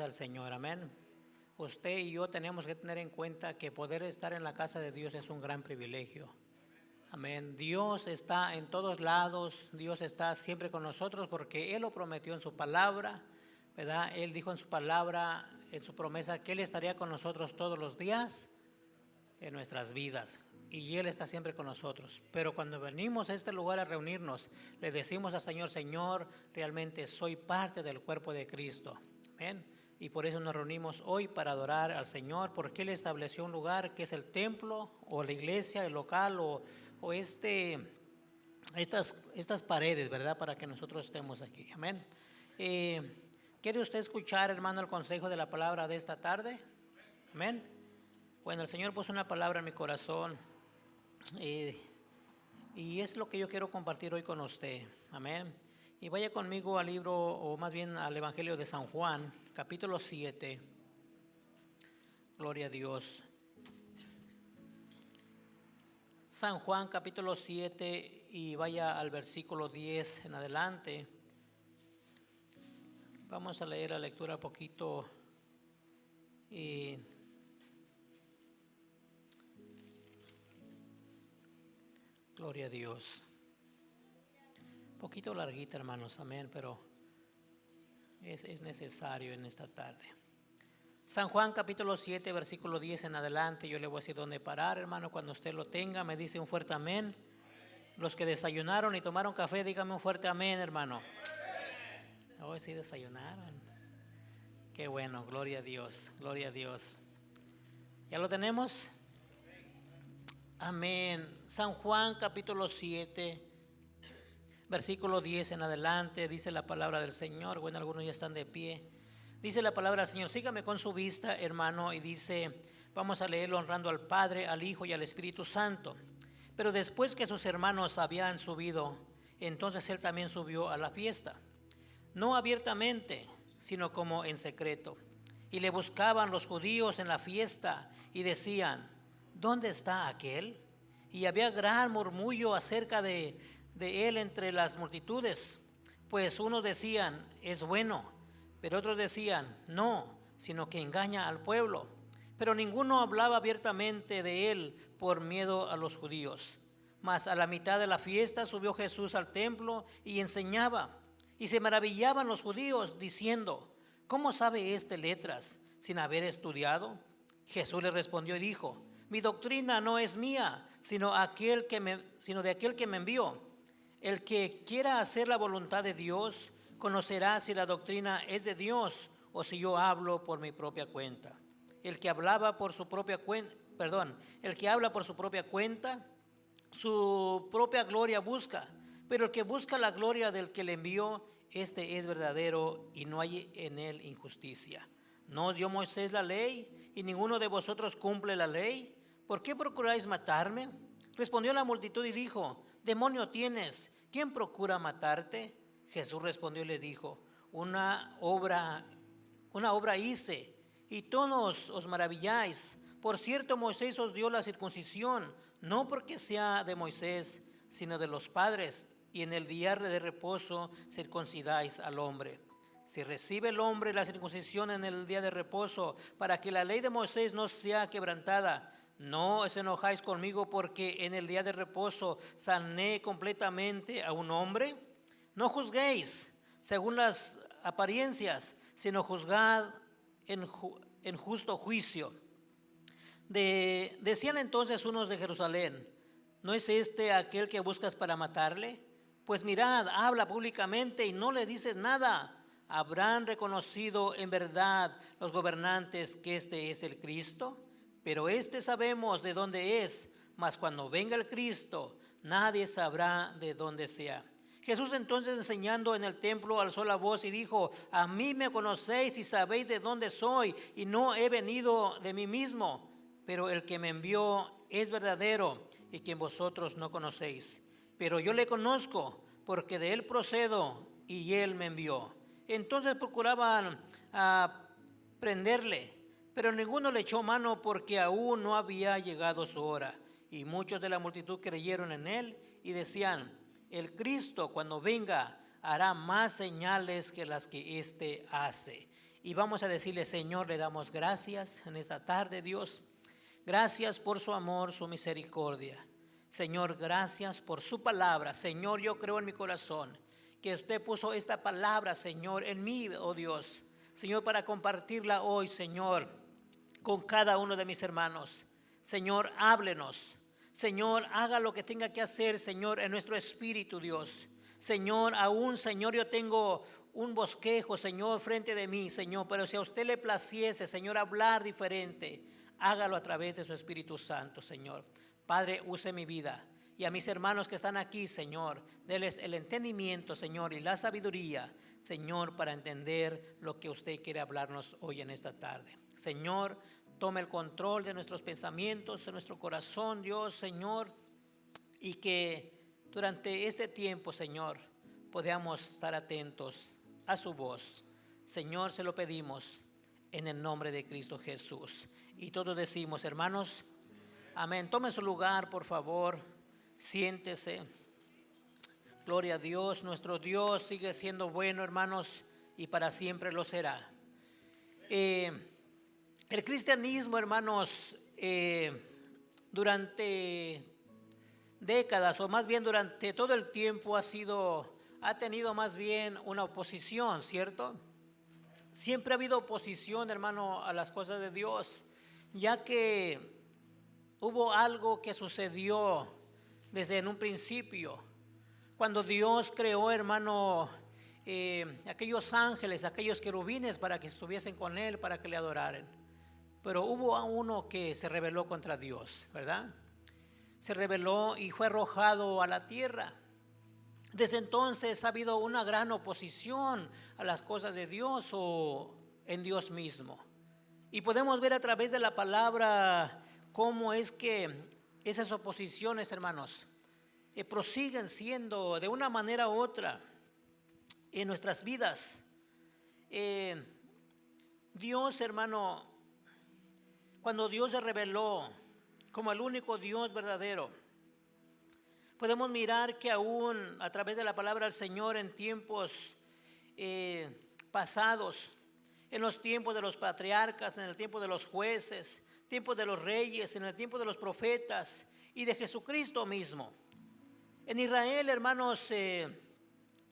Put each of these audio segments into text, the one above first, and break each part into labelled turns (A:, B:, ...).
A: casa del Señor, amén. Usted y yo tenemos que tener en cuenta que poder estar en la casa de Dios es un gran privilegio. Amén. Dios está en todos lados, Dios está siempre con nosotros porque Él lo prometió en su palabra, ¿verdad? Él dijo en su palabra, en su promesa, que Él estaría con nosotros todos los días de nuestras vidas. Y Él está siempre con nosotros. Pero cuando venimos a este lugar a reunirnos, le decimos al Señor, Señor, realmente soy parte del cuerpo de Cristo. Amén. Y por eso nos reunimos hoy para adorar al Señor, porque Él estableció un lugar que es el templo o la iglesia, el local o estas paredes, ¿verdad? Para que nosotros estemos aquí. Amén. ¿Quiere usted escuchar, hermano, el consejo de la palabra de esta tarde? Amén. Bueno, el Señor puso una palabra en mi corazón y es lo que yo quiero compartir hoy con usted. Amén. Y vaya conmigo al libro, o más bien al Evangelio de San Juan, capítulo 7. Gloria a Dios. San Juan, capítulo 7, y vaya al versículo 10 en adelante. Vamos a leer la lectura poquito. Gloria a Dios. Un poquito larguita, hermanos, amén, pero es necesario en esta tarde. San Juan capítulo 7, versículo 10 en adelante. Yo le voy a decir dónde parar, hermano. Cuando usted lo tenga, me dice un fuerte amén. Los que desayunaron y tomaron café, dígame un fuerte amén, hermano. Hoy sí desayunaron. Qué bueno, gloria a Dios, gloria a Dios. ¿Ya lo tenemos? Amén. San Juan capítulo 7, versículo 10 en adelante, dice la palabra del Señor. Bueno, algunos ya están de pie. Dice la palabra del Señor, sígame con su vista, hermano, y dice, vamos a leerlo honrando al Padre, al Hijo y al Espíritu Santo. Pero después que sus hermanos habían subido, entonces él también subió a la fiesta, no abiertamente, sino como en secreto. Y le buscaban los judíos en la fiesta y decían, ¿dónde está aquel? Y había gran murmullo acerca de él entre las multitudes, pues unos decían, es bueno, pero otros decían, no, sino que engaña al pueblo. Pero ninguno hablaba abiertamente de él por miedo a los judíos. Mas a la mitad de la fiesta subió Jesús al templo y enseñaba. Y se maravillaban los judíos diciendo, ¿cómo sabe este letras sin haber estudiado? Jesús le respondió y dijo, mi doctrina no es mía, sino de aquel que me envió. El que quiera hacer la voluntad de Dios, conocerá si la doctrina es de Dios o si yo hablo por mi propia cuenta. El que habla por su propia cuenta, su propia gloria busca, pero el que busca la gloria del que le envió, este es verdadero y no hay en él injusticia. ¿No dio Moisés la ley y ninguno de vosotros cumple la ley? ¿Por qué procuráis matarme? Respondió la multitud y dijo, demonio tienes, ¿quién procura matarte? Jesús respondió y le dijo, una obra hice y todos os maravilláis. Por cierto, Moisés os dio la circuncisión, no porque sea de Moisés, sino de los padres, y en el día de reposo circuncidáis al hombre. Si recibe el hombre la circuncisión en el día de reposo, para que la ley de Moisés no sea quebrantada, no os enojáis conmigo porque en el día de reposo sané completamente a un hombre. No juzguéis según las apariencias, sino juzgad en justo juicio. Decían entonces unos de Jerusalén, ¿no es este aquel que buscas para matarle? Pues mirad, habla públicamente y no le dices nada. ¿Habrán reconocido en verdad los gobernantes que este es el Cristo? Pero este sabemos de dónde es, mas cuando venga el Cristo, nadie sabrá de dónde sea. Jesús entonces, enseñando en el templo, alzó la voz y dijo, a mí me conocéis y sabéis de dónde soy, y no he venido de mí mismo, pero el que me envió es verdadero y quien vosotros no conocéis. Pero yo le conozco, porque de él procedo y él me envió. Entonces procuraban prenderle, pero ninguno le echó mano porque aún no había llegado su hora. Y muchos de la multitud creyeron en él y decían, el Cristo cuando venga hará más señales que las que éste hace. y vamos a decirle: Señor, le damos gracias en esta tarde, Dios. Gracias por su amor, su misericordia. Señor, gracias por su palabra. Señor, yo creo en mi corazón que usted puso esta palabra, Señor, en mí, oh Dios. Señor, para compartirla hoy, Señor, con cada uno de mis hermanos. Señor, háblenos. Señor, haga lo que tenga que hacer, Señor, en nuestro espíritu, Dios. Señor, aún, Señor, yo tengo un bosquejo, Señor, frente de mí, Señor. Pero si a usted le placiese, Señor, hablar diferente, hágalo a través de su Espíritu Santo, Señor. Padre, use mi vida. Y a mis hermanos que están aquí, Señor, déles el entendimiento, Señor, y la sabiduría, Señor, para entender lo que usted quiere hablarnos hoy en esta tarde. Señor, tome el control de nuestros pensamientos, de nuestro corazón, Dios, Señor, y que durante este tiempo, Señor, podamos estar atentos a su voz. Señor, se lo pedimos en el nombre de Cristo Jesús. Y todos decimos, hermanos, amén. Tome su lugar, por favor, siéntese. Gloria a Dios, nuestro Dios sigue siendo bueno, hermanos, y para siempre lo será. El cristianismo, hermanos, durante décadas, o más bien durante todo el tiempo, ha tenido más bien una oposición, ¿cierto? Siempre ha habido oposición, hermano, a las cosas de Dios, ya que hubo algo que sucedió desde en un principio, cuando Dios creó, hermano, aquellos ángeles, aquellos querubines para que estuviesen con Él, para que le adoraran. Pero hubo a uno que se rebeló contra Dios, ¿verdad? Se rebeló y fue arrojado a la tierra. Desde entonces ha habido una gran oposición a las cosas de Dios o en Dios mismo. Y podemos ver a través de la palabra cómo es que esas oposiciones, hermanos, prosiguen siendo de una manera u otra en nuestras vidas. Dios, hermano, cuando Dios se reveló como el único Dios verdadero, podemos mirar que aún a través de la palabra del Señor en tiempos pasados, en los tiempos de los patriarcas, en el tiempo de los jueces, tiempo de los reyes, en el tiempo de los profetas y de Jesucristo mismo. En Israel, hermanos,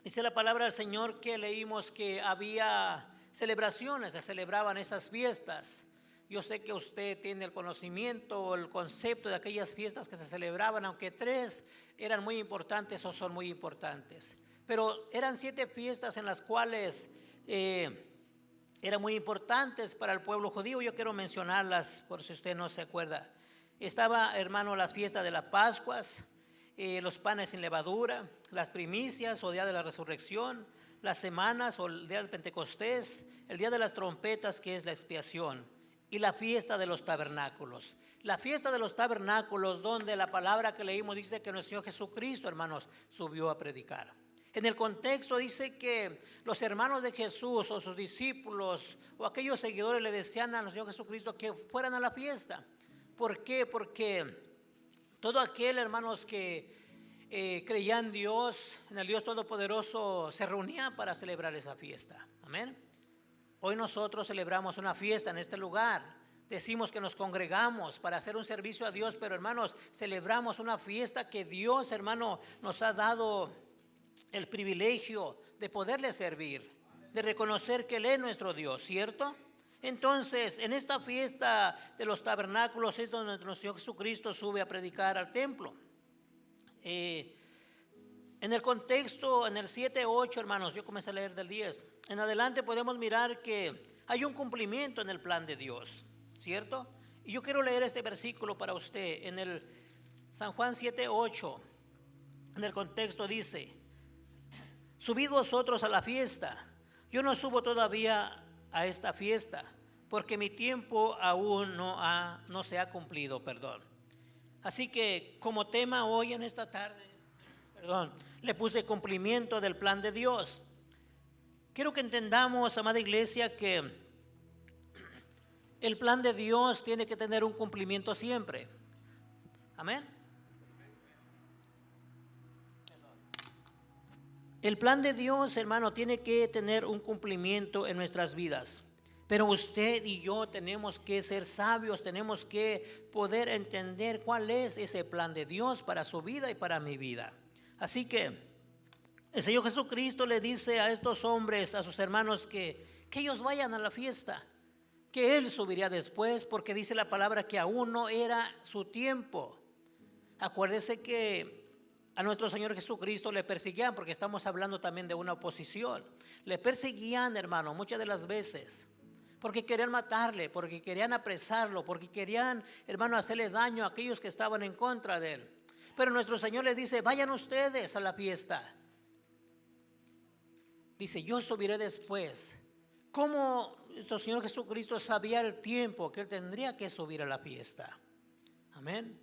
A: dice la palabra del Señor que leímos que había celebraciones, se celebraban esas fiestas. Yo sé que usted tiene el conocimiento o el concepto de aquellas fiestas que se celebraban, aunque 3 eran muy importantes o son muy importantes. Pero eran 7 fiestas en las cuales eran muy importantes para el pueblo judío. Yo quiero mencionarlas por si usted no se acuerda. Estaba, hermano, las fiestas de las Pascuas, los panes sin levadura, las primicias o día de la resurrección, las semanas o el día del Pentecostés, el día de las trompetas, que es la expiación, y la fiesta de los tabernáculos. La fiesta de los tabernáculos, donde la palabra que leímos dice que nuestro Señor Jesucristo, hermanos, subió a predicar. En el contexto dice que los hermanos de Jesús o sus discípulos o aquellos seguidores le decían al Señor Jesucristo que fueran a la fiesta. ¿Por qué? Porque todo aquel, hermanos, que creía en Dios, en el Dios Todopoderoso, se reunía para celebrar esa fiesta. Amén. Hoy nosotros celebramos una fiesta en este lugar. Decimos que nos congregamos para hacer un servicio a Dios, pero hermanos, celebramos una fiesta que Dios, hermano, nos ha dado el privilegio de poderle servir, de reconocer que Él es nuestro Dios, ¿cierto? Entonces, en esta fiesta de los tabernáculos es donde nuestro Señor Jesucristo sube a predicar al templo. En el contexto, en el 7-8, hermanos, yo comencé a leer del 10. En adelante podemos mirar que hay un cumplimiento en el plan de Dios, ¿cierto? Y yo quiero leer este versículo para usted. En el San Juan 7:8, en el contexto dice: subid vosotros a la fiesta. Yo no subo todavía a esta fiesta, porque mi tiempo aún no se ha cumplido, Así que como tema hoy en esta tarde, le puse cumplimiento del plan de Dios. Quiero que entendamos, amada iglesia, que el plan de Dios tiene que tener un cumplimiento siempre. Amén. El plan de Dios, hermano, tiene que tener un cumplimiento en nuestras vidas. Pero usted y yo tenemos que ser sabios, tenemos que poder entender cuál es ese plan de Dios para su vida y para mi vida. Así que el Señor Jesucristo le dice a estos hombres, a sus hermanos, que ellos vayan a la fiesta, que Él subiría después, porque dice la palabra que aún no era su tiempo. Acuérdese que a nuestro Señor Jesucristo le perseguían, porque estamos hablando también de una oposición. Le perseguían, hermano, muchas de las veces, porque querían matarle, porque querían apresarlo, porque querían, hermano, hacerle daño a aquellos que estaban en contra de Él. Pero nuestro Señor les dice, vayan ustedes a la fiesta. Dice, yo subiré después. ¿Cómo nuestro Señor Jesucristo sabía el tiempo que Él tendría que subir a la fiesta? Amén.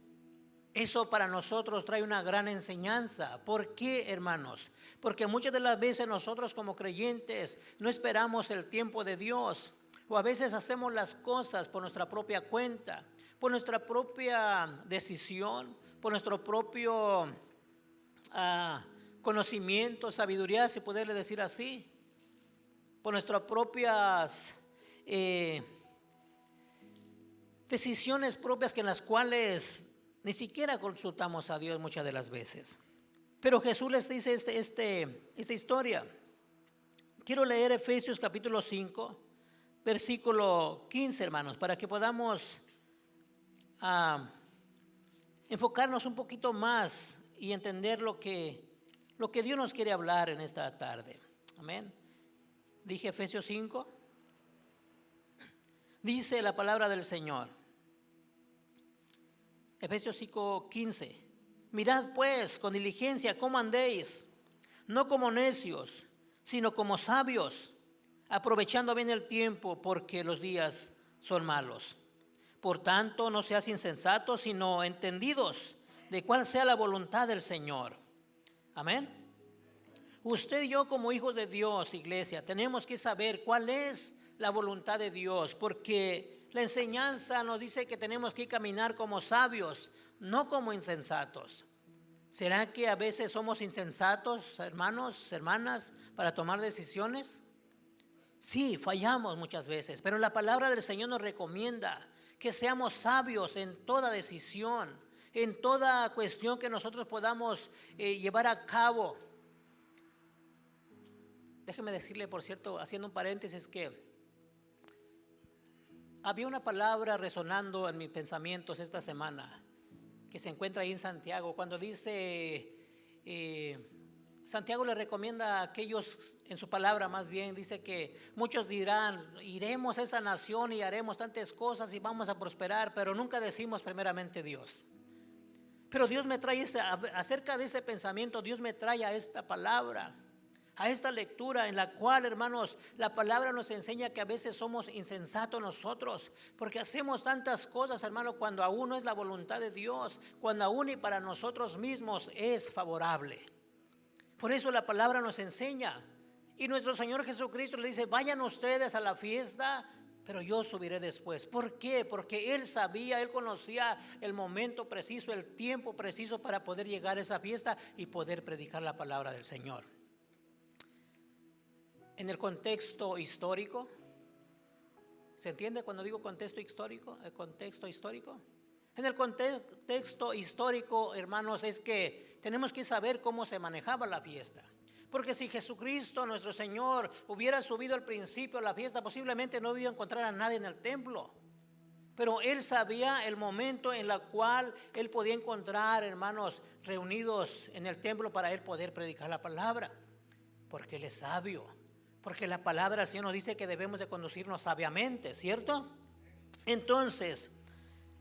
A: Eso para nosotros trae una gran enseñanza. ¿Por qué, hermanos? Porque muchas de las veces nosotros como creyentes no esperamos el tiempo de Dios. O a veces hacemos las cosas por nuestra propia cuenta, por nuestra propia decisión, por nuestro propio conocimiento, sabiduría, si poderle decir así, por nuestras propias decisiones propias en las cuales ni siquiera consultamos a Dios muchas de las veces. Pero Jesús les dice esta historia. Quiero leer Efesios capítulo 5, versículo 15, hermanos, para que podamos enfocarnos un poquito más y entender lo que Dios nos quiere hablar en esta tarde. Amén. Dije Efesios 5. Dice la palabra del Señor. Efesios 5, 15. Mirad pues con diligencia cómo andéis, no como necios, sino como sabios, aprovechando bien el tiempo, porque los días son malos. Por tanto, no seas insensatos, sino entendidos de cuál sea la voluntad del Señor. Amén. Usted y yo como hijos de Dios, iglesia, tenemos que saber cuál es la voluntad de Dios, porque la enseñanza nos dice que tenemos que caminar como sabios, no como insensatos. ¿Será que a veces somos insensatos, hermanos, hermanas, para tomar decisiones? Sí, fallamos muchas veces, pero la palabra del Señor nos recomienda que seamos sabios en toda decisión, en toda cuestión que nosotros podamos llevar a cabo. Déjeme decirle, por cierto, haciendo un paréntesis, que había una palabra resonando en mis pensamientos esta semana, que se encuentra ahí en Santiago, cuando dice, Santiago le recomienda a aquellos, en su palabra más bien, dice que muchos dirán, iremos a esa nación y haremos tantas cosas y vamos a prosperar, pero nunca decimos primeramente Dios. Pero Dios me trae, acerca de ese pensamiento, Dios me trae a esta palabra, a esta lectura en la cual, hermanos, la palabra nos enseña que a veces somos insensatos nosotros, porque hacemos tantas cosas, hermano, cuando aún no es la voluntad de Dios, cuando aún y para nosotros mismos es favorable. Por eso la palabra nos enseña, y nuestro Señor Jesucristo le dice, vayan ustedes a la fiesta, pero yo subiré después. ¿Por qué? Porque Él sabía, Él conocía el momento preciso, el tiempo preciso para poder llegar a esa fiesta y poder predicar la palabra del Señor. En el contexto histórico, ¿se entiende cuando digo contexto histórico? El contexto histórico. En el contexto histórico, hermanos, es que tenemos que saber cómo se manejaba la fiesta. Porque si Jesucristo, nuestro Señor, hubiera subido al principio a la fiesta, posiblemente no iba a encontrar a nadie en el templo. Pero Él sabía el momento en el cual Él podía encontrar, hermanos, reunidos en el templo para Él poder predicar la palabra. Porque Él es sabio. Porque la palabra del Señor nos dice que debemos de conducirnos sabiamente, ¿cierto? Entonces,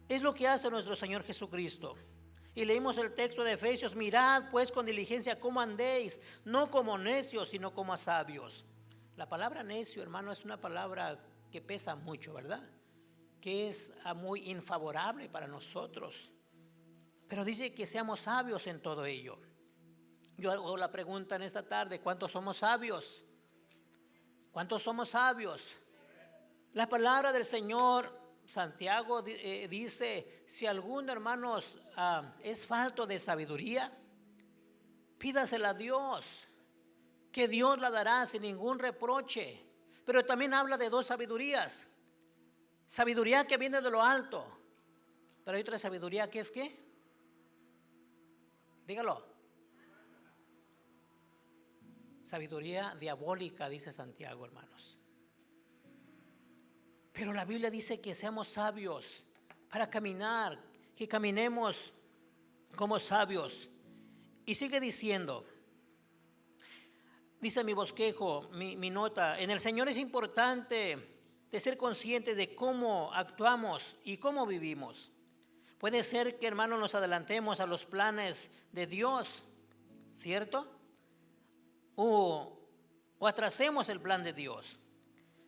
A: es lo que hace nuestro Señor Jesucristo. Y leímos el texto de Efesios, mirad pues con diligencia cómo andéis, no como necios, sino como sabios. La palabra necio, hermano, es una palabra que pesa mucho, ¿verdad? Que es muy infavorable para nosotros. Pero dice que seamos sabios en todo ello. Yo hago la pregunta en esta tarde, ¿cuántos somos sabios? ¿Cuántos somos sabios? La palabra del Señor, Santiago dice, si alguno, hermanos, es falto de sabiduría, pídasela a Dios, que Dios la dará sin ningún reproche. Pero también habla de dos sabidurías. Sabiduría que viene de lo alto. Pero hay otra sabiduría que es ¿qué? Dígalo. Sabiduría diabólica, dice Santiago, hermanos. Pero la Biblia dice que seamos sabios para caminar, que caminemos como sabios. Y sigue diciendo, dice mi bosquejo, mi nota, en el Señor es importante de ser conscientes de cómo actuamos y cómo vivimos. Puede ser que, hermanos, nos adelantemos a los planes de Dios, ¿cierto? O atrasemos el plan de Dios.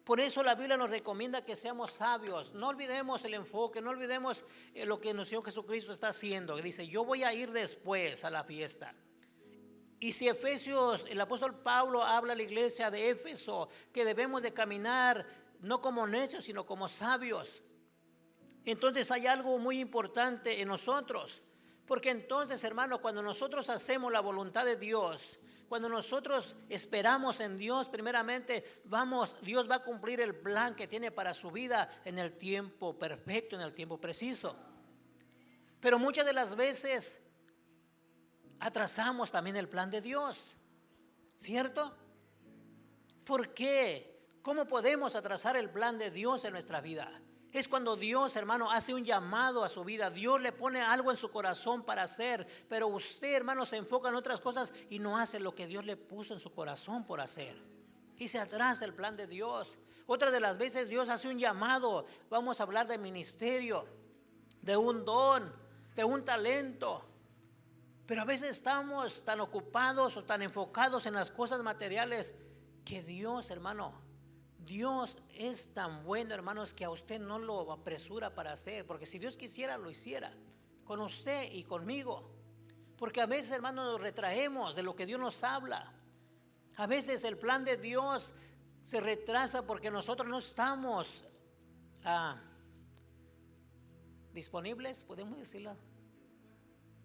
A: Por eso la Biblia nos recomienda que seamos sabios. No olvidemos el enfoque, no olvidemos lo que nuestro Señor Jesucristo está haciendo. Dice, yo voy a ir después a la fiesta. Y si Efesios, el apóstol Pablo habla a la iglesia de Éfeso que debemos de caminar no como necios, sino como sabios. Entonces hay algo muy importante en nosotros. Porque entonces, hermano, cuando nosotros hacemos la voluntad de Dios, cuando nosotros esperamos en Dios, primeramente Dios va a cumplir el plan que tiene para su vida en el tiempo perfecto, en el tiempo preciso. Pero muchas de las veces atrasamos también el plan de Dios, ¿cierto? ¿Por qué? ¿Cómo podemos atrasar el plan de Dios en nuestra vida? Es cuando Dios, hermano, hace un llamado a su vida. Dios le pone algo en su corazón para hacer. Pero usted, hermano, se enfoca en otras cosas y no hace lo que Dios le puso en su corazón por hacer. Y se atrasa el plan de Dios. Otra de las veces Dios hace un llamado. Vamos a hablar de ministerio, de un don, de un talento. Pero a veces estamos tan ocupados o tan enfocados en las cosas materiales que Dios, hermano, Dios es tan bueno, hermanos, que a usted no lo apresura para hacer. Porque si Dios quisiera, lo hiciera con usted y conmigo. Porque a veces, hermanos, nos retraemos de lo que Dios nos habla. A veces el plan de Dios se retrasa porque nosotros no estamos disponibles, podemos decirlo.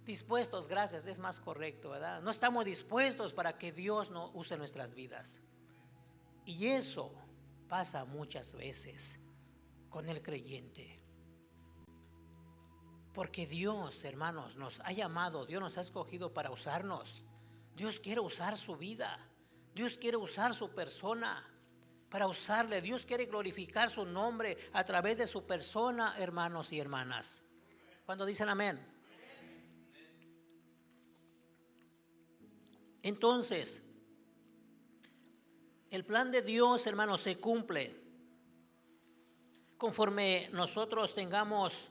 A: Dispuestos, gracias, es más correcto, ¿verdad? No estamos dispuestos para que Dios no use nuestras vidas. Y eso pasa muchas veces con el creyente. Porque Dios, hermanos, nos ha llamado, Dios nos ha escogido para usarnos. Dios quiere usar su vida. Dios quiere usar su persona para usarle. Dios quiere glorificar su nombre a través de su persona, hermanos y hermanas. ¿Cuándo dicen amén? Entonces, el plan de Dios, hermanos, se cumple conforme nosotros tengamos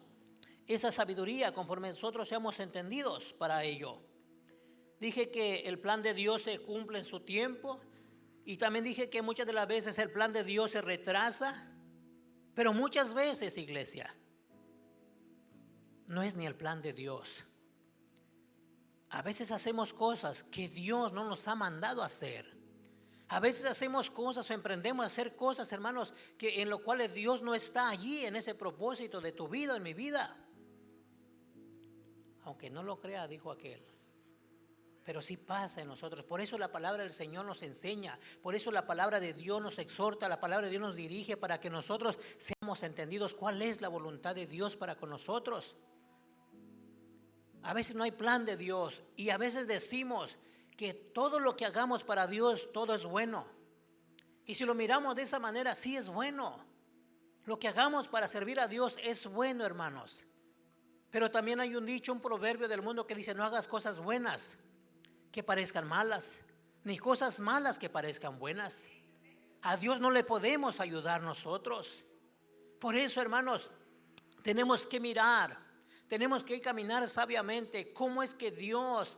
A: esa sabiduría, conforme nosotros seamos entendidos para ello. Dije que el plan de Dios se cumple en su tiempo y también dije que muchas de las veces el plan de Dios se retrasa, pero muchas veces, iglesia, no es ni el plan de Dios. A veces hacemos cosas que Dios no nos ha mandado a hacer. A veces hacemos cosas o emprendemos a hacer cosas, hermanos, que en lo cual Dios no está allí en ese propósito de tu vida, en mi vida. Aunque no lo crea, dijo aquel. Pero sí pasa en nosotros. Por eso la palabra del Señor nos enseña. Por eso la palabra de Dios nos exhorta. La palabra de Dios nos dirige para que nosotros seamos entendidos cuál es la voluntad de Dios para con nosotros. A veces no hay plan de Dios y a veces decimos que todo lo que hagamos para Dios, todo es bueno. Y si lo miramos de esa manera, sí es bueno. Lo que hagamos para servir a Dios es bueno, hermanos. Pero también hay un dicho, un proverbio del mundo que dice: no hagas cosas buenas que parezcan malas, ni cosas malas que parezcan buenas. A Dios no le podemos ayudar nosotros. Por eso, hermanos, tenemos que mirar. Tenemos que caminar sabiamente cómo es que Dios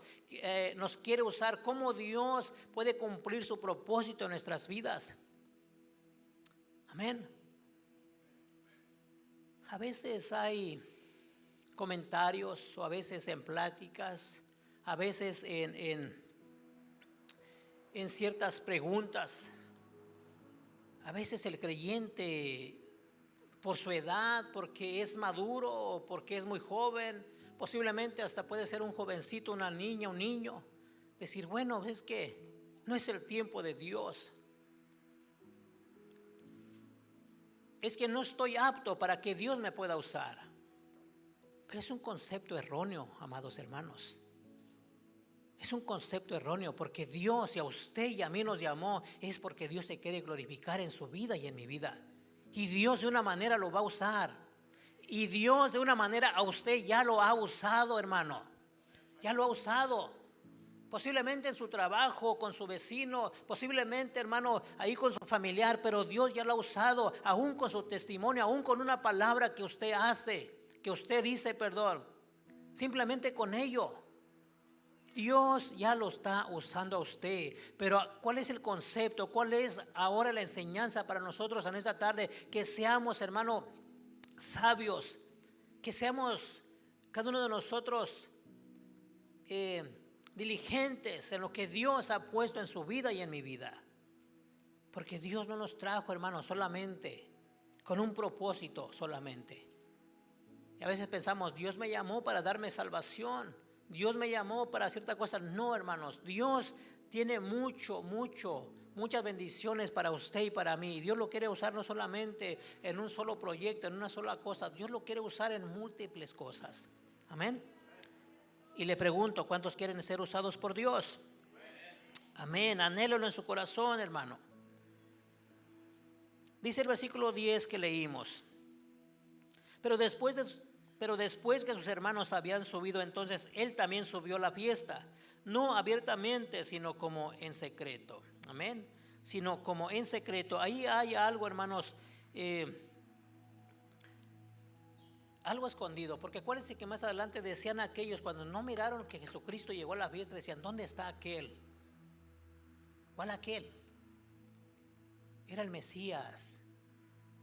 A: nos quiere usar, cómo Dios puede cumplir su propósito en nuestras vidas. Amén. A veces hay comentarios o a veces en pláticas, a veces en ciertas preguntas. A veces el creyente, por su edad, porque es maduro o porque es muy joven, posiblemente hasta puede ser un jovencito, una niña, un niño, decir: bueno, es que no es el tiempo de Dios. es que no estoy apto para que Dios me pueda usar. Pero es un concepto erróneo, amados hermanos. Es un concepto erróneo, porque Dios, si a usted y a mí nos llamó, es porque Dios se quiere glorificar en su vida y en mi vida. Y Dios de una manera lo va a usar. Y Dios de una manera a usted ya lo ha usado, hermano. Ya lo ha usado. Posiblemente en su trabajo, con su vecino, posiblemente, hermano, ahí con su familiar, pero Dios ya lo ha usado, aún con su testimonio, aún con una palabra que usted hace, que usted dice, perdón. Simplemente con ello. Dios ya lo está usando a usted. Pero ¿cuál es el concepto? ¿Cuál es ahora la enseñanza para nosotros en esta tarde? Que seamos, hermano, sabios. Que seamos cada uno de nosotros diligentes en lo que Dios ha puesto en su vida y en mi vida. Porque Dios no nos trajo, hermano, solamente con un propósito solamente. Y a veces pensamos, Dios me llamó para darme salvación. Dios me llamó para cierta cosa. No, hermanos, Dios tiene muchas bendiciones para usted y para mí. Dios lo quiere usar no solamente en un solo proyecto, en una sola cosa. Dios lo quiere usar en múltiples cosas. Amén. Y le pregunto, ¿cuántos quieren ser usados por Dios? Amén. Anhélelo en su corazón, hermano. Dice el versículo 10 que leímos. Pero después que sus hermanos habían subido, entonces él también subió a la fiesta, no abiertamente, sino como en secreto. Amén. Sino como en secreto. Ahí hay algo, hermanos, algo escondido, porque acuérdense que más adelante decían aquellos, cuando no miraron que Jesucristo llegó a la fiesta, decían, ¿dónde está aquel? ¿Cuál aquel? Era el Mesías,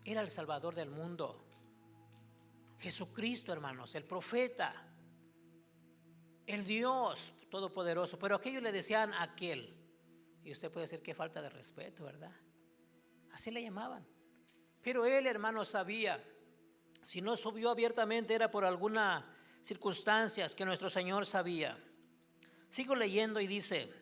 A: era el Salvador del mundo. Jesucristo, hermanos, el profeta, el Dios todopoderoso. Pero aquellos le decían aquel. Y usted puede decir qué falta de respeto, ¿verdad? Así le llamaban. Pero él, hermano, sabía, si no subió abiertamente era por alguna circunstancia que nuestro Señor sabía. Sigo leyendo y dice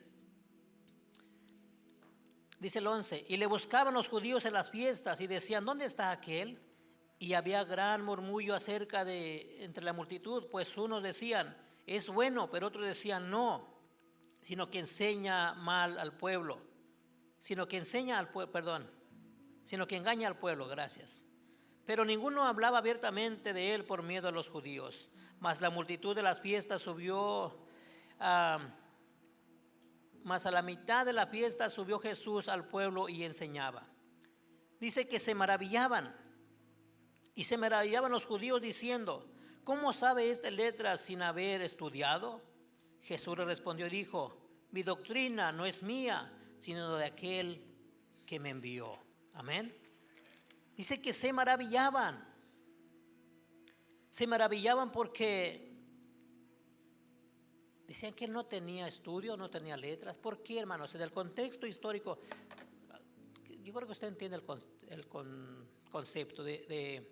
A: el 11, y le buscaban los judíos en las fiestas y decían, ¿dónde está aquel? Y había gran murmullo entre la multitud, pues unos decían, es bueno, pero otros decían, no, sino que enseña mal al pueblo, sino que engaña al pueblo, gracias. Pero ninguno hablaba abiertamente de él por miedo a los judíos. Mas la multitud de las fiestas mas a la mitad de la fiesta subió Jesús al pueblo y enseñaba. Dice que se maravillaban. Y se maravillaban los judíos diciendo, ¿cómo sabe esta letra sin haber estudiado? Jesús le respondió y dijo, mi doctrina no es mía, sino de aquel que me envió. Amén. Dice que se maravillaban. Se maravillaban porque decían que él no tenía estudio, no tenía letras. ¿Por qué, hermanos? En el contexto histórico, yo creo que usted entiende el concepto de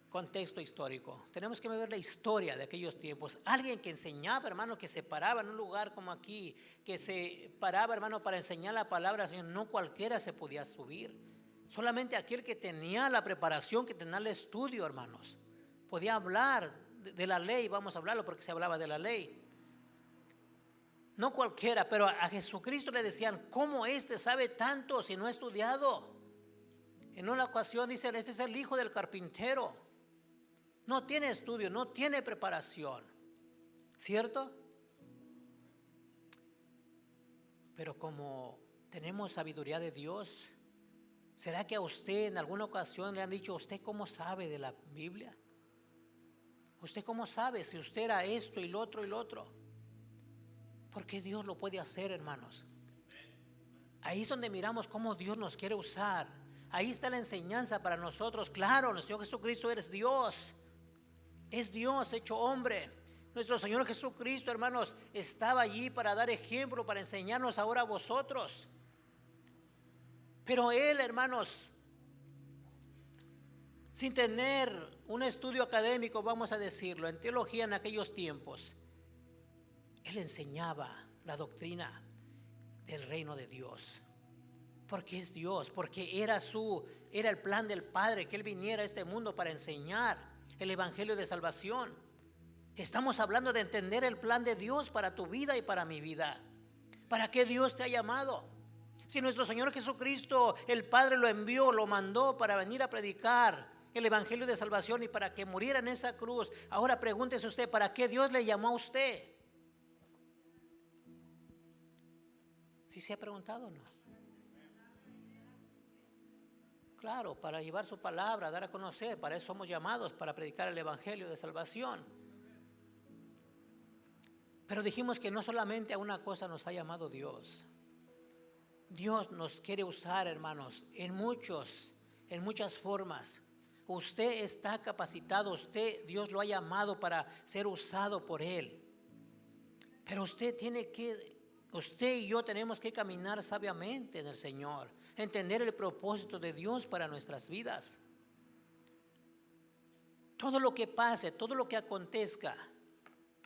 A: contexto histórico. Tenemos que ver la historia de aquellos tiempos. Alguien que enseñaba, hermano, que se paraba en un lugar como aquí, que se paraba, hermano, para enseñar la palabra del Señor. No cualquiera se podía subir. Solamente aquel que tenía la preparación, que tenía el estudio, hermanos, podía hablar de la ley. Vamos a hablarlo porque se hablaba de la ley. No cualquiera, pero a Jesucristo le decían, ¿cómo este sabe tanto si no ha estudiado? En una ocasión dicen, este es el hijo del carpintero. No tiene estudio, no tiene preparación, ¿cierto? Pero como tenemos sabiduría de Dios, ¿será que a usted en alguna ocasión le han dicho, ¿usted cómo sabe de la Biblia? ¿Usted cómo sabe si usted era esto y lo otro y lo otro? Porque Dios lo puede hacer, hermanos. Ahí es donde miramos cómo Dios nos quiere usar. Ahí está la enseñanza para nosotros. Claro, nuestro Señor Jesucristo es Dios. Es Dios hecho hombre. Nuestro Señor Jesucristo, hermanos, estaba allí para dar ejemplo, para enseñarnos ahora a vosotros. Pero Él, hermanos, sin tener un estudio académico, vamos a decirlo, en teología en aquellos tiempos, Él enseñaba la doctrina del reino de Dios. Porque es Dios, porque era su Era el plan del Padre que Él viniera a este mundo para enseñar el evangelio de salvación. Estamos hablando de entender el plan de Dios para tu vida y para mi vida. ¿Para qué Dios te ha llamado? Si nuestro Señor Jesucristo, el Padre lo envió, lo mandó para venir a predicar el evangelio de salvación y para que muriera en esa cruz, ahora pregúntese usted, ¿para qué Dios le llamó a usted? ¿Sí se ha preguntado o no? Claro, para llevar su palabra, dar a conocer, para eso somos llamados, para predicar el evangelio de salvación. Pero dijimos que no solamente a una cosa nos ha llamado Dios. Dios nos quiere usar, hermanos, en muchas formas. Usted está capacitado, Dios lo ha llamado para ser usado por Él. Pero usted y yo tenemos que caminar sabiamente en el Señor, entender el propósito de Dios para nuestras vidas. Todo lo que pase, todo lo que acontezca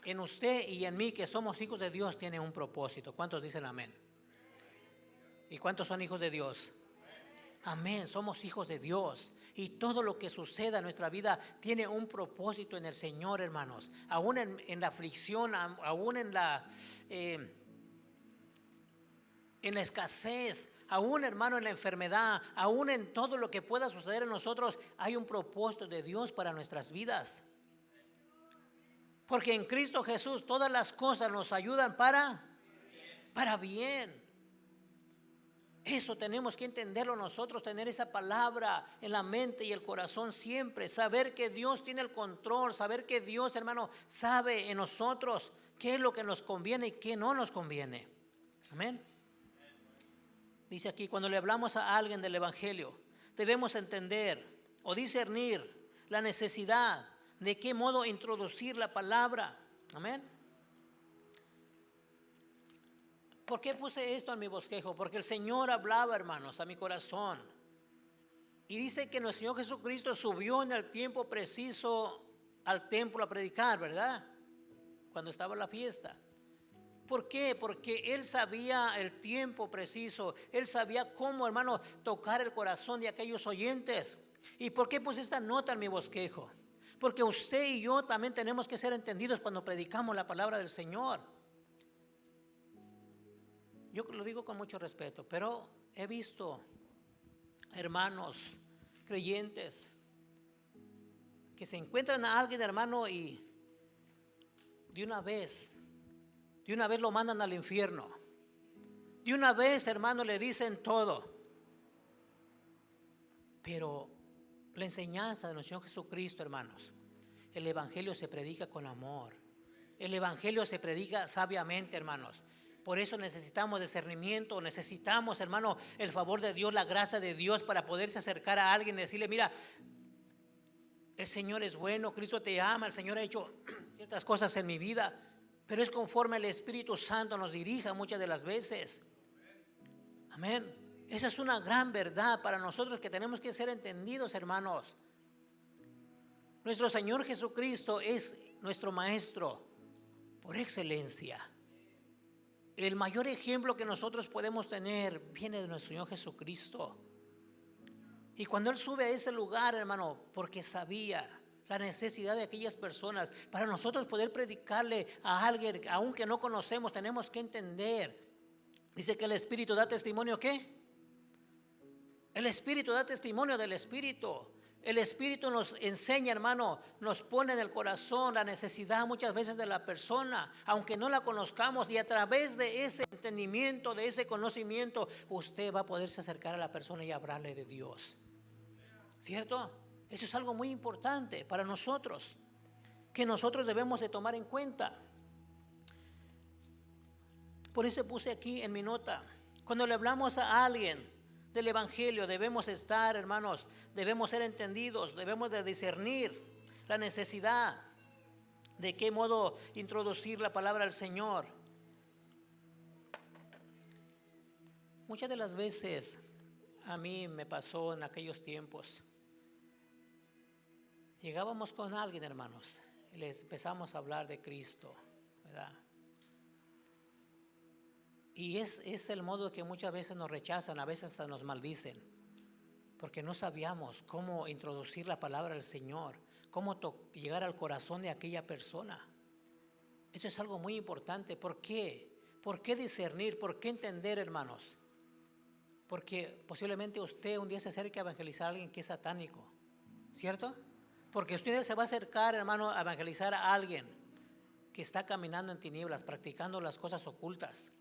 A: en usted y en mí, que somos hijos de Dios, tiene un propósito. ¿Cuántos dicen amén? ¿Y cuántos son hijos de Dios? Amén, somos hijos de Dios. Y todo lo que suceda en nuestra vida tiene un propósito en el Señor, hermanos. Aún en la aflicción, aún en la escasez, aún, hermano, en la enfermedad, aún en todo lo que pueda suceder en nosotros, hay un propósito de Dios para nuestras vidas. Porque en Cristo Jesús todas las cosas nos ayudan para bien. Eso tenemos que entenderlo nosotros, tener esa palabra en la mente y el corazón siempre, saber que Dios tiene el control, saber que Dios, hermano, sabe en nosotros qué es lo que nos conviene y qué no nos conviene. Amén. Dice aquí, cuando le hablamos a alguien del evangelio, debemos entender o discernir la necesidad de qué modo introducir la palabra. Amén. ¿Por qué puse esto en mi bosquejo? Porque el Señor hablaba, hermanos, a mi corazón. Y dice que nuestro Señor Jesucristo subió en el tiempo preciso al templo a predicar, ¿verdad? Cuando estaba la fiesta. ¿Por qué? Porque Él sabía el tiempo preciso. Él sabía cómo, hermano, tocar el corazón de aquellos oyentes. ¿Y por qué puse esta nota en mi bosquejo? Porque usted y yo también tenemos que ser entendidos cuando predicamos la palabra del Señor. Yo lo digo con mucho respeto, pero he visto hermanos creyentes que se encuentran a alguien, hermano, y de una vez lo mandan al infierno. De una vez, hermano, le dicen todo. Pero la enseñanza de nuestro Señor Jesucristo, hermanos, el evangelio se predica con amor. El evangelio se predica sabiamente, hermanos. Por eso necesitamos discernimiento, necesitamos, hermano, el favor de Dios, la gracia de Dios para poderse acercar a alguien y decirle, mira, el Señor es bueno, Cristo te ama, el Señor ha hecho ciertas cosas en mi vida, pero es conforme el Espíritu Santo nos dirija muchas de las veces. Amén. Esa es una gran verdad para nosotros que tenemos que ser entendidos, hermanos. Nuestro Señor Jesucristo es nuestro Maestro por excelencia. El mayor ejemplo que nosotros podemos tener viene de nuestro Señor Jesucristo. Y cuando Él sube a ese lugar, hermano, porque sabía la necesidad de aquellas personas, para nosotros poder predicarle a alguien, aunque no conocemos, tenemos que entender. Dice que el Espíritu da testimonio, ¿qué? El Espíritu da testimonio del Espíritu. El Espíritu nos enseña, hermano, nos pone en el corazón la necesidad muchas veces de la persona, aunque no la conozcamos, y a través de ese entendimiento, de ese conocimiento, usted va a poderse acercar a la persona y hablarle de Dios. ¿Cierto? Eso es algo muy importante para nosotros, que nosotros debemos de tomar en cuenta. Por eso puse aquí en mi nota, cuando le hablamos a alguien del evangelio, debemos estar, hermanos, debemos ser entendidos, debemos de discernir la necesidad de qué modo introducir la palabra al Señor. Muchas de las veces a mí me pasó en aquellos tiempos, llegábamos con alguien, hermanos, y les empezamos a hablar de Cristo, ¿verdad? Y es el modo que muchas veces nos rechazan, a veces hasta nos maldicen, porque no sabíamos cómo introducir la palabra del Señor, cómo llegar al corazón de aquella persona. Eso es algo muy importante. ¿Por qué? ¿Por qué discernir? ¿Por qué entender, hermanos? Porque posiblemente usted un día se acerque a evangelizar a alguien que es satánico, ¿cierto? Porque usted se va a acercar, hermano, a evangelizar a alguien que está caminando en tinieblas, practicando las cosas ocultas.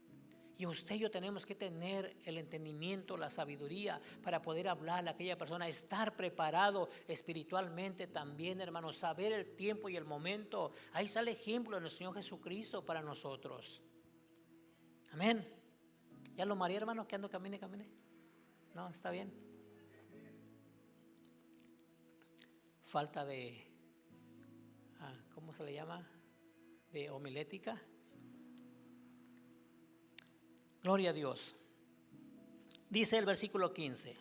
A: Y usted y yo tenemos que tener el entendimiento, la sabiduría para poder hablarle a aquella persona, estar preparado espiritualmente también, hermanos, saber el tiempo y el momento. Ahí sale ejemplo de nuestro Señor Jesucristo para nosotros. Amén. ¿Ya lo mareé, hermano? Que ando, camine. No, está bien. Falta de, ¿cómo se le llama? De homilética. Gloria a Dios. Dice el versículo 15.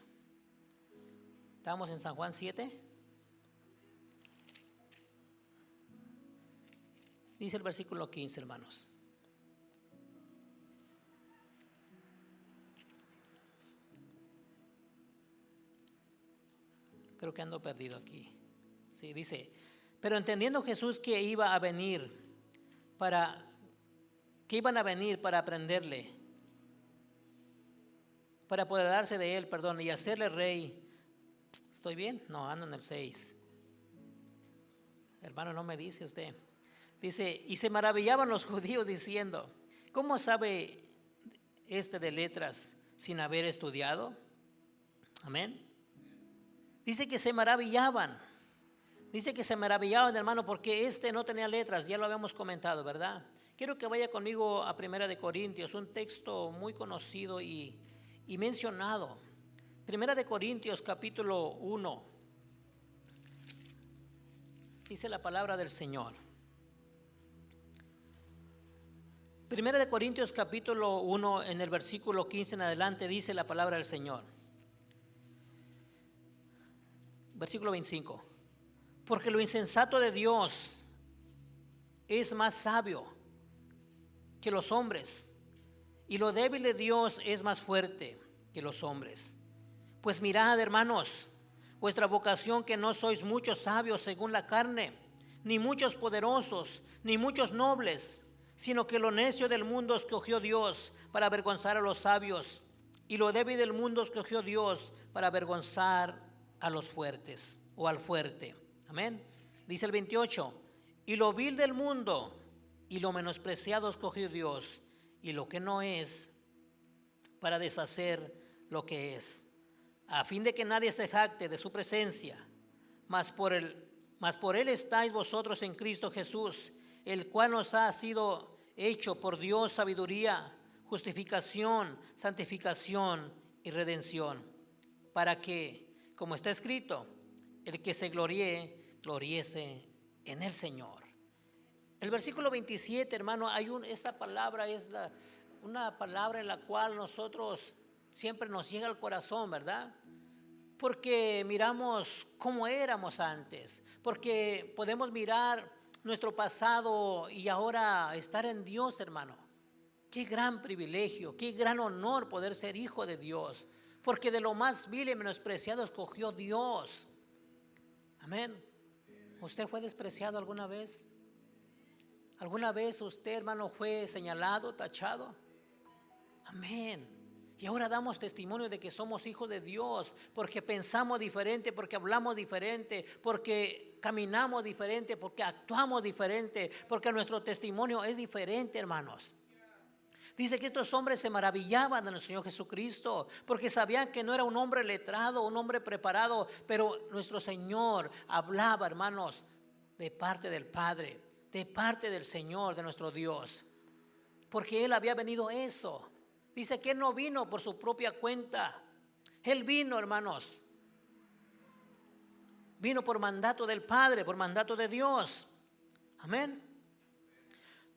A: Estamos en San Juan 7. Dice el versículo 15, hermanos. Creo que ando perdido aquí. Sí, dice, pero entendiendo Jesús que iban a venir para aprenderle, para apoderarse de él, y hacerle rey. ¿Estoy bien? No, ando en el 6. Hermano, no me dice usted. Dice, y se maravillaban los judíos diciendo, ¿cómo sabe de letras sin haber estudiado? Amén. Dice que se maravillaban. Hermano, porque no tenía letras. Ya lo habíamos comentado, ¿verdad? Quiero que vaya conmigo a 1 de Corintios, un texto muy conocido y mencionado. 1 de Corintios capítulo 1. Dice la palabra del Señor. 1 de Corintios capítulo 1, en el versículo 15 en adelante, dice la palabra del Señor. Versículo 25. Porque lo insensato de Dios es más sabio que los hombres, y lo débil de Dios es más fuerte que los hombres. Pues mirad, hermanos, vuestra vocación, que no sois muchos sabios según la carne, ni muchos poderosos, ni muchos nobles, sino que lo necio del mundo escogió Dios para avergonzar a los sabios, y lo débil del mundo escogió Dios para avergonzar a los fuertes, o al fuerte. Amén. Dice el 28, y lo vil del mundo y lo menospreciado escogió Dios, y lo que no es, para deshacer lo que es, a fin de que nadie se jacte de su presencia. Mas por él estáis vosotros en Cristo Jesús, el cual nos ha sido hecho por Dios sabiduría, justificación, santificación y redención, para que, como está escrito, el que se gloriese en el Señor. El versículo 27, hermano, esa palabra es una palabra en la cual nosotros siempre nos llega al corazón, ¿verdad? Porque miramos cómo éramos antes, porque podemos mirar nuestro pasado y ahora estar en Dios, hermano. Qué gran privilegio, qué gran honor poder ser hijo de Dios, porque de lo más vil y menospreciado escogió Dios. Amén. ¿Usted fue despreciado alguna vez? ¿Alguna vez usted, hermano, fue señalado, tachado? Amén. Y ahora damos testimonio de que somos hijos de Dios, porque pensamos diferente, porque hablamos diferente, porque caminamos diferente, porque actuamos diferente, porque nuestro testimonio es diferente, hermanos. Dice que estos hombres se maravillaban de nuestro Señor Jesucristo, porque sabían que no era un hombre letrado, un hombre preparado, pero nuestro Señor hablaba, hermanos, de parte del Padre, de parte del Señor, de nuestro Dios, porque Él había venido eso. Dice que Él no vino por su propia cuenta. Él vino, hermanos, vino por mandato del Padre, por mandato de Dios. Amén.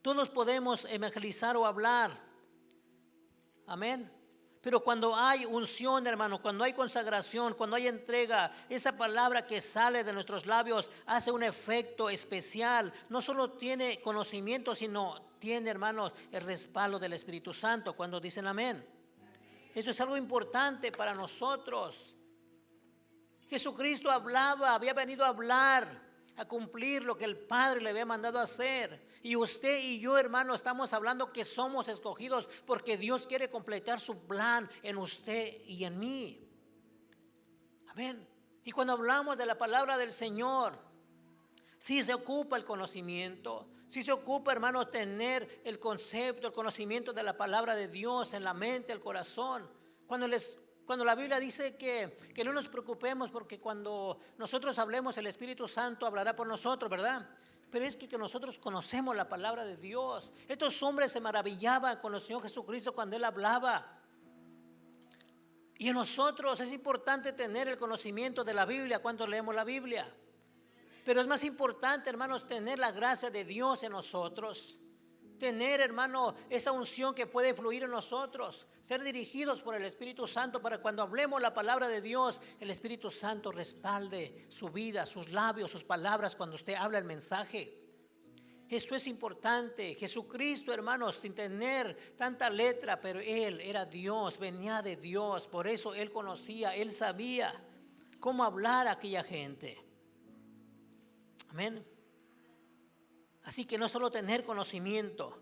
A: Todos podemos evangelizar o hablar. Amén. Pero cuando hay unción, hermano, cuando hay consagración, cuando hay entrega, esa palabra que sale de nuestros labios hace un efecto especial. No solo tiene conocimiento, sino tiene, hermanos, el respaldo del Espíritu Santo cuando dicen amén. Eso es algo importante para nosotros. Jesucristo hablaba, había venido a hablar, a cumplir lo que el Padre le había mandado a hacer. Y usted y yo, hermano, estamos hablando que somos escogidos porque Dios quiere completar su plan en usted y en mí. Amén. Y cuando hablamos de la palabra del Señor, sí se ocupa el conocimiento, sí se ocupa, hermano, tener el concepto, el conocimiento de la palabra de Dios en la mente, el corazón. Cuando la Biblia dice que no nos preocupemos porque cuando nosotros hablemos el Espíritu Santo hablará por nosotros, ¿verdad? Pero es que nosotros conocemos la palabra de Dios. Estos hombres se maravillaban con el Señor Jesucristo cuando Él hablaba. Y en nosotros es importante tener el conocimiento de la Biblia cuando leemos la Biblia. Pero es más importante, hermanos, tener la gracia de Dios en nosotros. Tener, hermano, esa unción que puede fluir en nosotros. Ser dirigidos por el Espíritu Santo para cuando hablemos la palabra de Dios, el Espíritu Santo respalde su vida, sus labios, sus palabras cuando usted habla el mensaje. Esto es importante. Jesucristo, hermanos, sin tener tanta letra, pero Él era Dios, venía de Dios. Por eso Él conocía, Él sabía cómo hablar a aquella gente. Amén. Así que no solo tener conocimiento,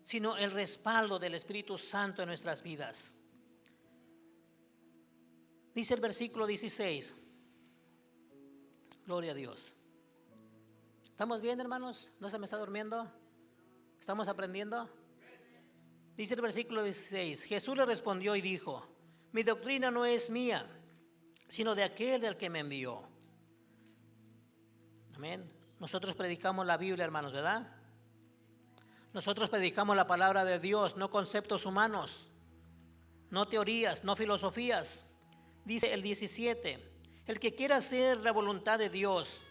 A: sino el respaldo del Espíritu Santo en nuestras vidas. Dice el versículo 16. Gloria a Dios. ¿Estamos bien, hermanos? ¿No se me está durmiendo? ¿Estamos aprendiendo? Dice el versículo 16. Jesús le respondió y dijo: mi doctrina no es mía, sino de aquel del que me envió. Amén. Nosotros predicamos la Biblia, hermanos, ¿verdad? Nosotros predicamos la palabra de Dios, no conceptos humanos, no teorías, no filosofías. Dice el 17: el que quiera hacer la voluntad de Dios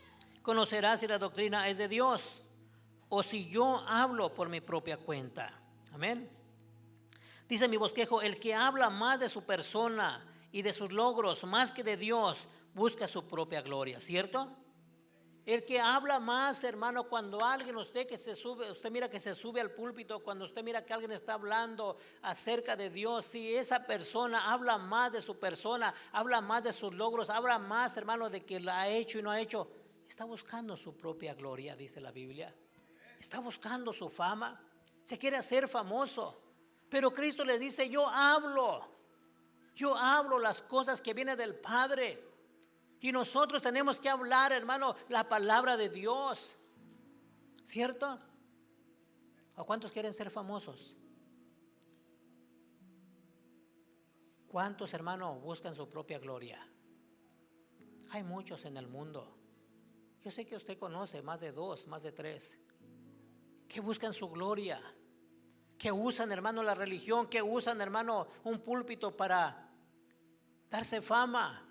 A: conocerá si la doctrina es de Dios o si yo hablo por mi propia cuenta. Amén. Dice mi bosquejo: el que habla más de su persona y de sus logros más que de Dios busca su propia gloria, ¿cierto? El que habla más, hermano, cuando alguien, usted mira que se sube al púlpito, cuando usted mira que alguien está hablando acerca de Dios, si esa persona habla más de su persona, habla más de sus logros, habla más, hermano, de que la ha hecho y no ha hecho, está buscando su propia gloria, dice la Biblia. Está buscando su fama, se quiere hacer famoso. Pero Cristo le dice: yo hablo las cosas que vienen del Padre. Y nosotros tenemos que hablar, hermano, la palabra de Dios, ¿cierto? ¿O cuántos quieren ser famosos? ¿Cuántos, hermano, buscan su propia gloria? Hay muchos en el mundo. Yo sé que usted conoce más de 2, más de 3 que buscan su gloria, que usan, hermano, la religión, que usan, hermano, un púlpito para darse fama,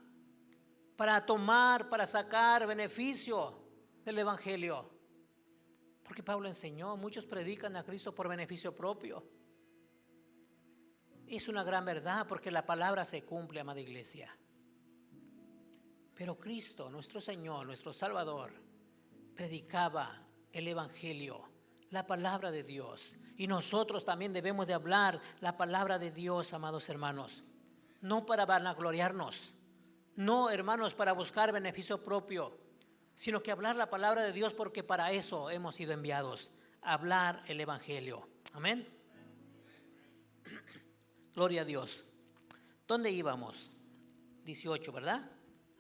A: para tomar, para sacar beneficio del Evangelio. Porque Pablo enseñó, muchos predican a Cristo por beneficio propio. Es una gran verdad porque la palabra se cumple, amada iglesia. Pero Cristo, nuestro Señor, nuestro Salvador, predicaba el Evangelio, la palabra de Dios. Y nosotros también debemos de hablar la palabra de Dios, amados hermanos. No para vanagloriarnos, no, hermanos, para buscar beneficio propio, sino que hablar la palabra de Dios porque para eso hemos sido enviados, a hablar el Evangelio. Amén. Gloria a Dios. ¿Dónde íbamos? 18, ¿verdad?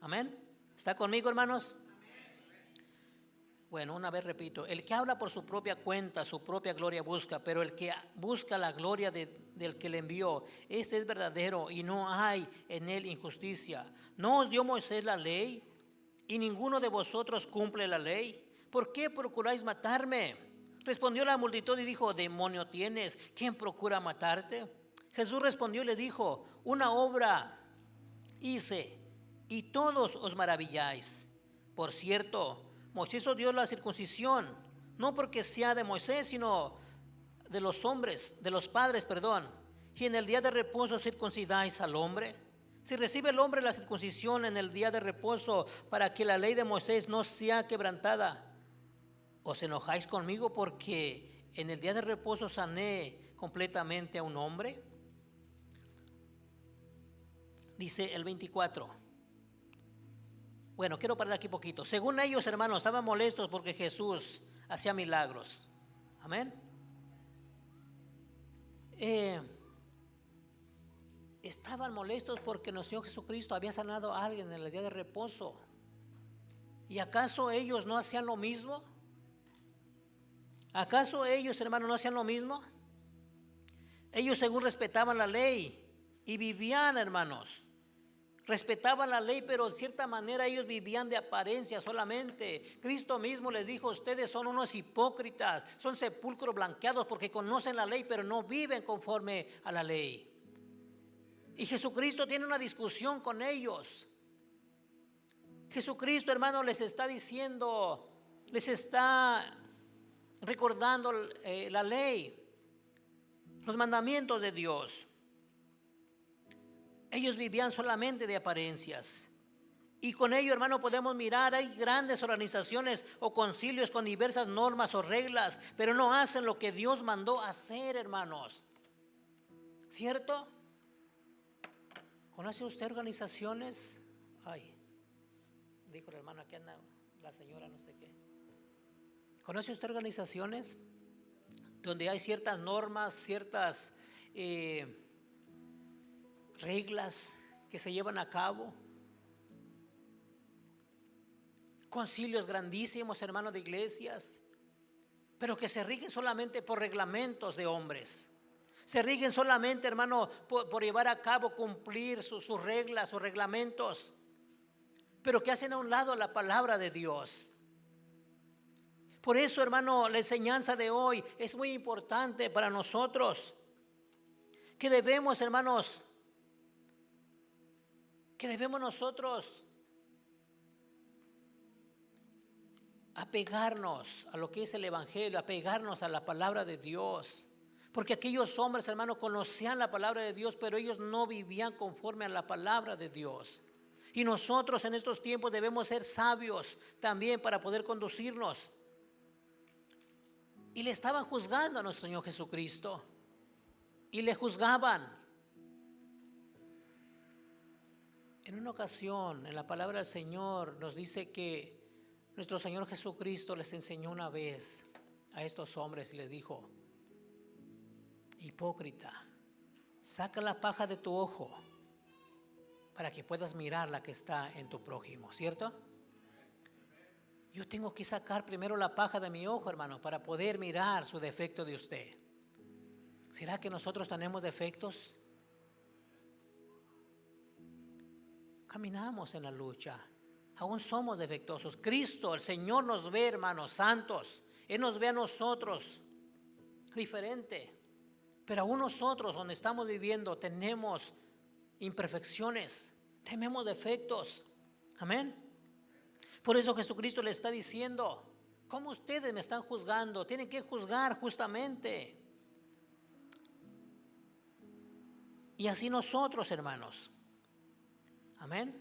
A: Amén. ¿Está conmigo, hermanos? Bueno, una vez repito: el que habla por su propia cuenta, su propia gloria busca, pero el que busca la gloria del que le envió, este es verdadero y no hay en él injusticia. ¿No os dio Moisés la ley y ninguno de vosotros cumple la ley? ¿Por qué procuráis matarme? Respondió la multitud y dijo: demonio tienes, ¿quién procura matarte? Jesús respondió y le dijo: una obra hice y todos os maravilláis. Por cierto, Moisés os dio la circuncisión, no porque sea de Moisés, sino de los hombres, de los padres, perdón. Y en el día de reposo circuncidáis al hombre. Si recibe el hombre la circuncisión en el día de reposo para que la ley de Moisés no sea quebrantada, ¿os enojáis conmigo porque en el día de reposo sané completamente a un hombre? Dice el 24: Bueno, quiero parar aquí poquito. Según ellos, hermanos, estaban molestos porque Jesús hacía milagros. Amén. Estaban molestos porque nuestro Señor Jesucristo había sanado a alguien en el día de reposo. ¿Y acaso ellos no hacían lo mismo? ¿Acaso ellos, hermanos, no hacían lo mismo? Ellos según respetaban la ley y vivían, hermanos, respetaban la ley, pero de cierta manera ellos vivían de apariencia solamente. Cristo mismo les dijo: ustedes son unos hipócritas, son sepulcros blanqueados porque conocen la ley, pero no viven conforme a la ley. Y Jesucristo tiene una discusión con ellos. Jesucristo, hermano, les está diciendo, les está recordando la ley, los mandamientos de Dios. Ellos vivían solamente de apariencias. Y con ello, hermano, podemos mirar, hay grandes organizaciones o concilios con diversas normas o reglas, pero no hacen lo que Dios mandó hacer, hermanos. ¿Cierto? ¿Conoce usted organizaciones? Ay, dijo la hermana que anda, la señora no sé qué. ¿Conoce usted organizaciones donde hay ciertas normas, ciertas reglas que se llevan a cabo? Concilios grandísimos, hermanos, de iglesias, pero que se rigen solamente por reglamentos de hombres. Se rigen solamente, hermano, por llevar a cabo, cumplir sus reglas, sus reglamentos, pero que hacen a un lado la palabra de Dios. Por eso, hermano, la enseñanza de hoy es muy importante para nosotros. Que debemos, hermanos, que debemos nosotros apegarnos a lo que es el evangelio, apegarnos a la palabra de Dios. Porque aquellos hombres, hermanos, conocían la palabra de Dios, pero ellos no vivían conforme a la palabra de Dios. Y nosotros en estos tiempos debemos ser sabios también para poder conducirnos. Y le estaban juzgando a nuestro Señor Jesucristo. Y le juzgaban. En una ocasión, en la palabra del Señor nos dice que nuestro Señor Jesucristo les enseñó una vez a estos hombres y les dijo: hipócrita, saca la paja de tu ojo para que puedas mirar la que está en tu prójimo, ¿cierto? Yo tengo que sacar primero la paja de mi ojo, hermano, para poder mirar su defecto de usted. ¿Será que nosotros tenemos defectos? Caminamos en la lucha, aún somos defectuosos. Cristo, el Señor, nos ve, hermanos santos. Él nos ve a nosotros diferente. Pero aún nosotros, donde estamos viviendo, tenemos imperfecciones, tenemos defectos. Amén. Por eso Jesucristo le está diciendo: ¿cómo ustedes me están juzgando? Tienen que juzgar justamente. Y así nosotros, hermanos. Amén.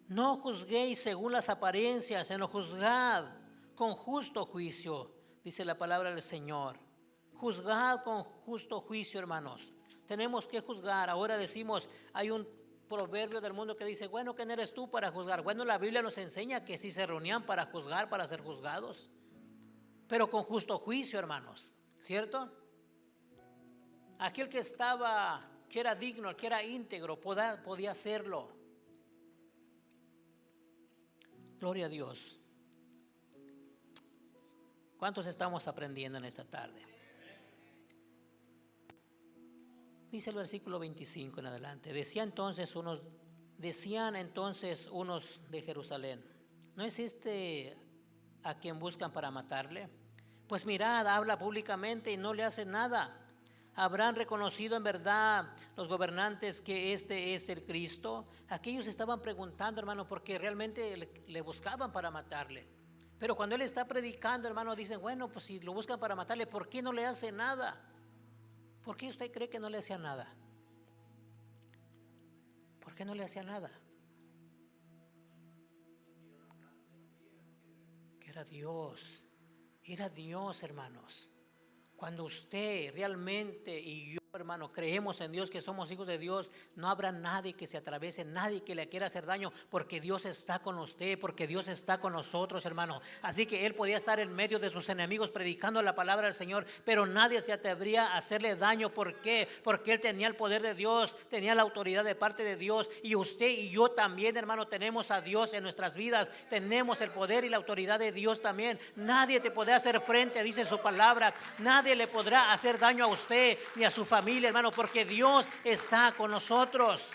A: No juzguéis según las apariencias, sino juzgad con justo juicio, dice la palabra del Señor. Juzgad con justo juicio, hermanos. Tenemos que juzgar. Ahora decimos, hay un proverbio del mundo que dice: bueno, ¿quién eres tú para juzgar? Bueno, la Biblia nos enseña que sí se reunían para juzgar, para ser juzgados, pero con justo juicio, hermanos, ¿cierto? Aquel que estaba, que era digno, que era íntegro, podía hacerlo. Gloria a Dios. ¿Cuántos estamos aprendiendo en esta tarde? Dice el versículo 25 en adelante: decían entonces unos de Jerusalén: ¿no es este a quien buscan para matarle? Pues mirad, habla públicamente y no le hacen nada. ¿Habrán reconocido en verdad los gobernantes que este es el Cristo? Aquellos estaban preguntando, hermano, porque realmente le buscaban para matarle. Pero cuando él está predicando, hermano, dicen: bueno, pues si lo buscan para matarle, ¿por qué no le hace nada? ¿Por qué usted cree que no le hacía nada? ¿Por qué no le hacía nada? Que era Dios, hermanos. Cuando usted realmente y yo hermano, creemos en Dios, que somos hijos de Dios, no habrá nadie que se atraviese, nadie que le quiera hacer daño, porque Dios está con usted, porque Dios está con nosotros, hermano. Así que él podía estar en medio de sus enemigos predicando la palabra del Señor, pero nadie se atrevería a hacerle daño. ¿Por qué? Porque él tenía el poder de Dios, tenía la autoridad de parte de Dios, y usted y yo también, hermano, tenemos a Dios en nuestras vidas, tenemos el poder y la autoridad de Dios también. Nadie te podrá hacer frente, dice su palabra, nadie le podrá hacer daño a usted ni a su familia, hermano, porque Dios está con nosotros.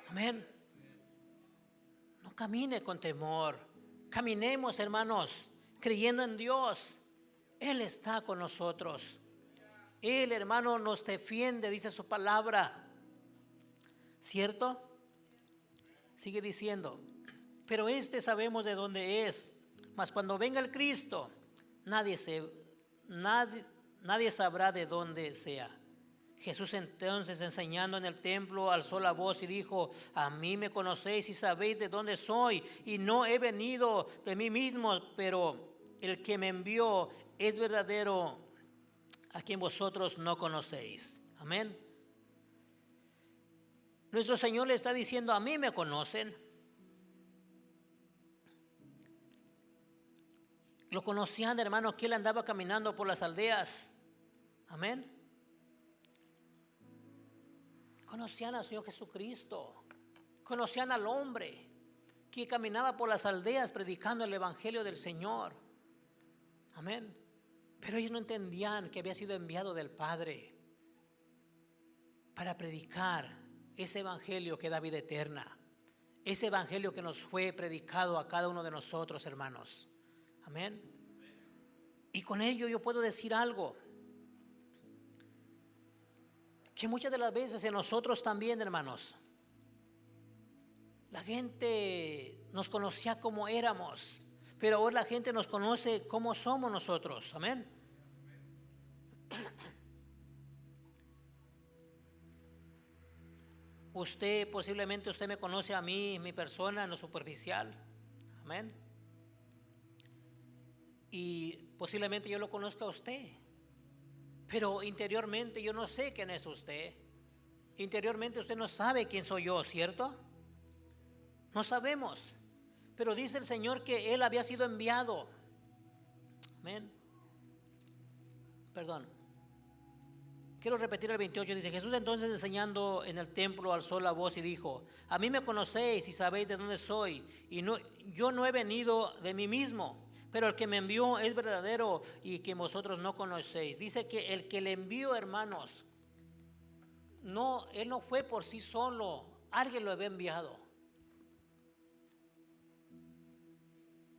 A: Amén. No camine con temor, caminemos, hermanos, creyendo en Dios. Él está con nosotros. Él, hermano, nos defiende, dice su palabra. ¿Cierto? Sigue diciendo, pero sabemos de dónde es, mas cuando venga el Cristo, nadie sabrá de dónde sea. Jesús entonces, enseñando en el templo, alzó la voz y dijo: a mí me conocéis y sabéis de dónde soy, y no he venido de mí mismo, pero el que me envió es verdadero, a quien vosotros no conocéis. Amén. Nuestro Señor le está diciendo: a mí me conocen. Lo conocían, hermano, que él andaba caminando por las aldeas. Amén. Conocían al Señor Jesucristo. Conocían al hombre que caminaba por las aldeas predicando el evangelio del Señor. Amén. Pero ellos no entendían que había sido enviado del Padre para predicar ese evangelio que da vida eterna, ese evangelio que nos fue predicado a cada uno de nosotros, hermanos. Amén. Y con ello yo puedo decir algo, que muchas de las veces en nosotros también, hermanos, la gente nos conocía como éramos, pero ahora la gente nos conoce como somos nosotros. Amén. Posiblemente usted me conoce a mí, mi persona, en lo superficial. Amén. Y posiblemente yo lo conozca a usted, pero interiormente yo no sé quién es usted. Interiormente usted no sabe quién soy yo, ¿cierto? No sabemos. Pero dice el Señor que Él había sido enviado. Amén. Perdón. Quiero repetir el 28. Dice: Jesús entonces, enseñando en el templo, alzó la voz y dijo: a mí me conocéis y sabéis de dónde soy, y yo no he venido de mí mismo, pero el que me envió es verdadero, y que vosotros no conocéis. Dice que el que le envió, hermanos, él no fue por sí solo, alguien lo había enviado.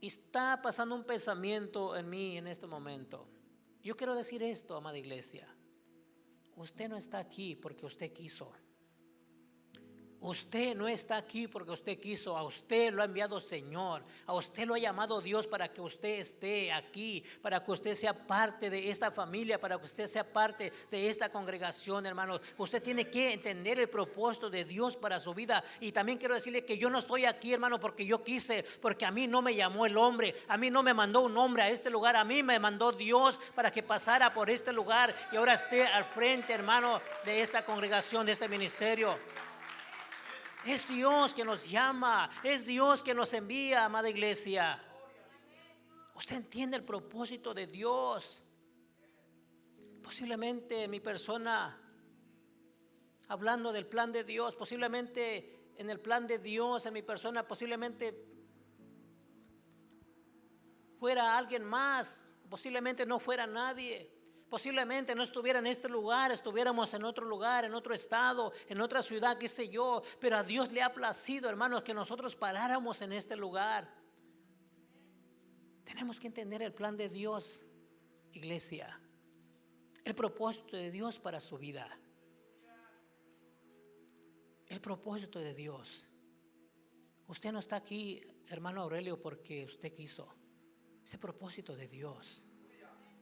A: Y está pasando un pensamiento en mí en este momento. Yo quiero decir esto, amada iglesia: usted no está aquí porque usted quiso. Usted no está aquí porque usted quiso. A usted lo ha enviado el Señor. A usted lo ha llamado Dios para que usted esté aquí, para que usted sea parte de esta familia, para que usted sea parte de esta congregación, hermanos. Usted tiene que entender el propósito de Dios para su vida. Y también quiero decirle que yo no estoy aquí, hermano, porque yo quise, porque a mí no me llamó el hombre, a mí no me mandó un hombre a este lugar, a mí me mandó Dios para que pasara por este lugar y ahora esté al frente, hermano, de esta congregación, de este ministerio. Es Dios que nos llama, es Dios que nos envía, amada iglesia. Usted entiende el propósito de Dios. Posiblemente mi persona, hablando del plan de Dios, posiblemente en el plan de Dios, en mi persona, posiblemente fuera alguien más, posiblemente no fuera nadie. Posiblemente no estuviera en este lugar, estuviéramos en otro lugar, en otro estado, en otra ciudad, qué sé yo. Pero a Dios le ha placido, hermanos, que nosotros paráramos en este lugar. Tenemos que entender el plan de Dios, iglesia. El propósito de Dios para su vida. El propósito de Dios. Usted no está aquí, hermano Aurelio, porque usted quiso. Ese propósito de Dios.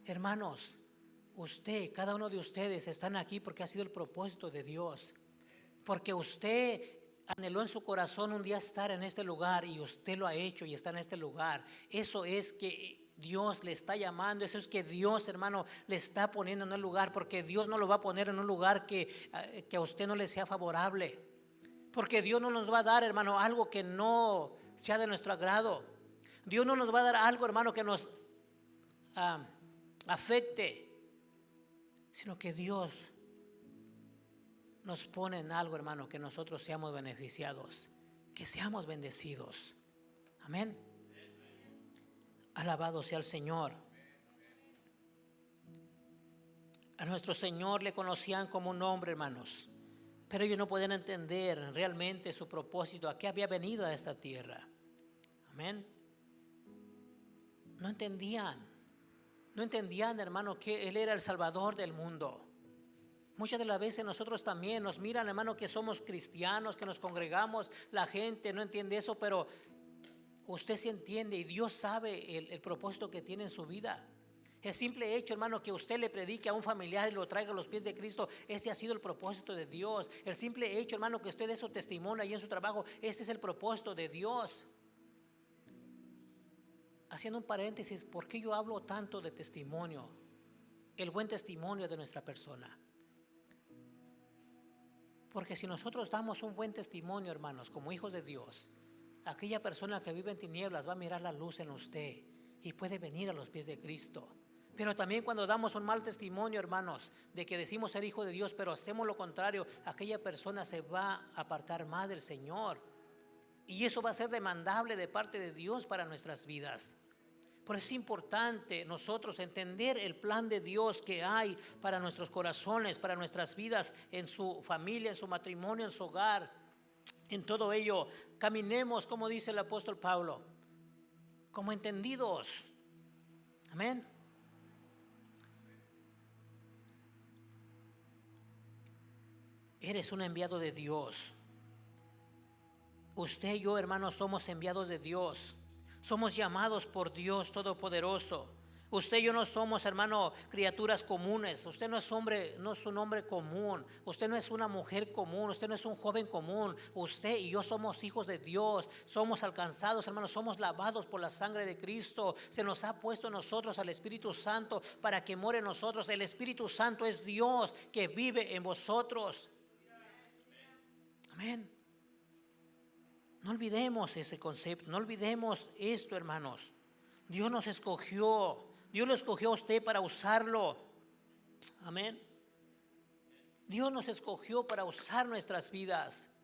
A: Hermanos, cada uno de ustedes están aquí porque ha sido el propósito de Dios. Porque usted anheló en su corazón un día estar en este lugar y usted lo ha hecho y está en este lugar. Eso es que Dios le está llamando. Eso es que Dios, hermano, le está poniendo en un lugar, porque Dios no lo va a poner en un lugar que a usted no le sea favorable. Porque Dios no nos va a dar, hermano, algo que no sea de nuestro agrado. Dios no nos va a dar algo, hermano, que nos afecte, sino que Dios nos pone en algo, hermano, que nosotros seamos beneficiados, que seamos bendecidos. Amén. Alabado sea el Señor. A nuestro Señor le conocían como un hombre, hermanos, pero ellos no podían entender realmente su propósito, a qué había venido a esta tierra. Amén. No entendían, hermano, que Él era el Salvador del mundo. Muchas de las veces nosotros también nos miran, hermano, que somos cristianos, que nos congregamos. La gente no entiende eso, pero usted sí entiende y Dios sabe el propósito que tiene en su vida. El simple hecho, hermano, que usted le predique a un familiar y lo traiga a los pies de Cristo, ese ha sido el propósito de Dios. El simple hecho, hermano, que usted dé su testimonio ahí en su trabajo, ese es el propósito de Dios. Haciendo un paréntesis, ¿por qué yo hablo tanto de testimonio? El buen testimonio de nuestra persona. Porque si nosotros damos un buen testimonio, hermanos, como hijos de Dios, aquella persona que vive en tinieblas va a mirar la luz en usted y puede venir a los pies de Cristo. Pero también cuando damos un mal testimonio, hermanos, de que decimos ser hijo de Dios, pero hacemos lo contrario, aquella persona se va a apartar más del Señor. Y eso va a ser demandable de parte de Dios para nuestras vidas. Por eso es importante nosotros entender el plan de Dios que hay para nuestros corazones, para nuestras vidas, en su familia, en su matrimonio, en su hogar. En todo ello, caminemos, como dice el apóstol Pablo, como entendidos. Amén. Eres un enviado de Dios. Usted y yo, hermanos, somos enviados de Dios. Somos llamados por Dios Todopoderoso. Usted y yo no somos, hermano, criaturas comunes. Usted no es hombre, no es un hombre común. Usted no es una mujer común. Usted no es un joven común. Usted y yo somos hijos de Dios. Somos alcanzados, hermanos. Somos lavados por la sangre de Cristo. Se nos ha puesto en nosotros al Espíritu Santo para que more en nosotros. El Espíritu Santo es Dios que vive en vosotros. Amén. No olvidemos ese concepto, no olvidemos esto, hermanos. Dios nos escogió, Dios lo escogió a usted para usarlo. Amén. Dios nos escogió para usar nuestras vidas.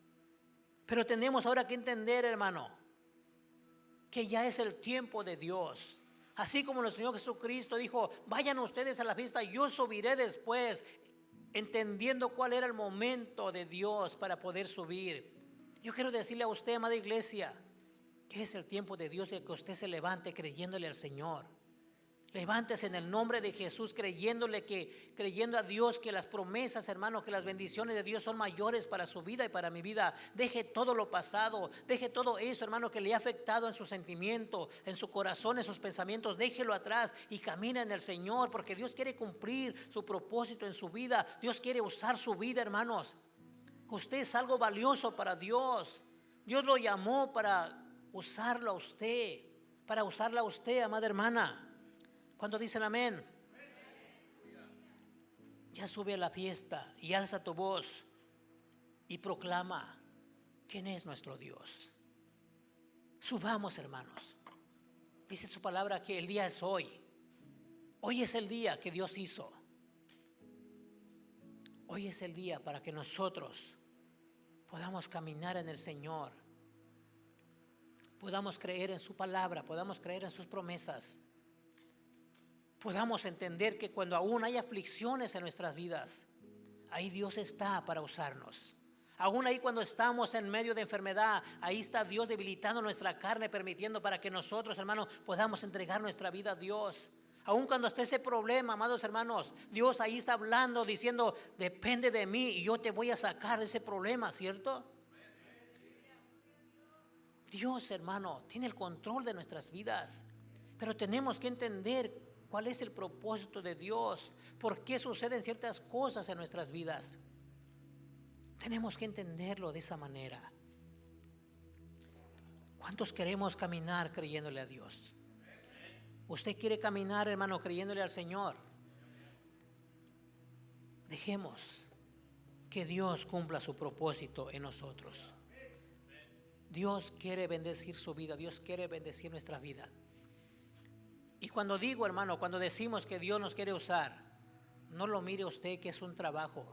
A: Pero tenemos ahora que entender, hermano, que ya es el tiempo de Dios. Así como nuestro Señor Jesucristo dijo, vayan ustedes a la fiesta, yo subiré después, entendiendo cuál era el momento de Dios para poder subir. Yo quiero decirle a usted, amada iglesia, que es el tiempo de Dios de que usted se levante creyéndole al Señor. Levántese en el nombre de Jesús creyendo a Dios que las promesas, hermano, que las bendiciones de Dios son mayores para su vida y para mi vida. Deje todo lo pasado, deje todo eso, hermano, que le ha afectado en su sentimiento, en su corazón, en sus pensamientos. Déjelo atrás y camina en el Señor, porque Dios quiere cumplir su propósito en su vida. Dios quiere usar su vida, hermanos. Usted es algo valioso para Dios. Dios lo llamó para usarlo a usted, para usarla a usted, amada hermana. ¿Cuántos dicen amén? Ya sube a la fiesta y alza tu voz y proclama quién es nuestro Dios. Subamos, hermanos. Dice su palabra que el día es hoy. Hoy es el día que Dios hizo. Hoy es el día para que nosotros podamos caminar en el Señor, podamos creer en su palabra, podamos creer en sus promesas, podamos entender que cuando aún hay aflicciones en nuestras vidas, ahí Dios está para usarnos. Aún ahí cuando estamos en medio de enfermedad, ahí está Dios debilitando nuestra carne, permitiendo para que nosotros, hermanos, podamos entregar nuestra vida a Dios. Aún cuando esté ese problema, amados hermanos, Dios ahí está hablando, diciendo, depende de mí y yo te voy a sacar de ese problema, ¿cierto? Dios, hermano, tiene el control de nuestras vidas, pero tenemos que entender cuál es el propósito de Dios, por qué suceden ciertas cosas en nuestras vidas. Tenemos que entenderlo de esa manera. ¿Cuántos queremos caminar creyéndole a Dios? Usted quiere caminar, hermano, creyéndole al Señor. Dejemos que Dios cumpla su propósito en nosotros. Dios quiere bendecir su vida, Dios quiere bendecir nuestra vida. Y cuando digo, hermano, cuando decimos que Dios nos quiere usar, no lo mire usted que es un trabajo,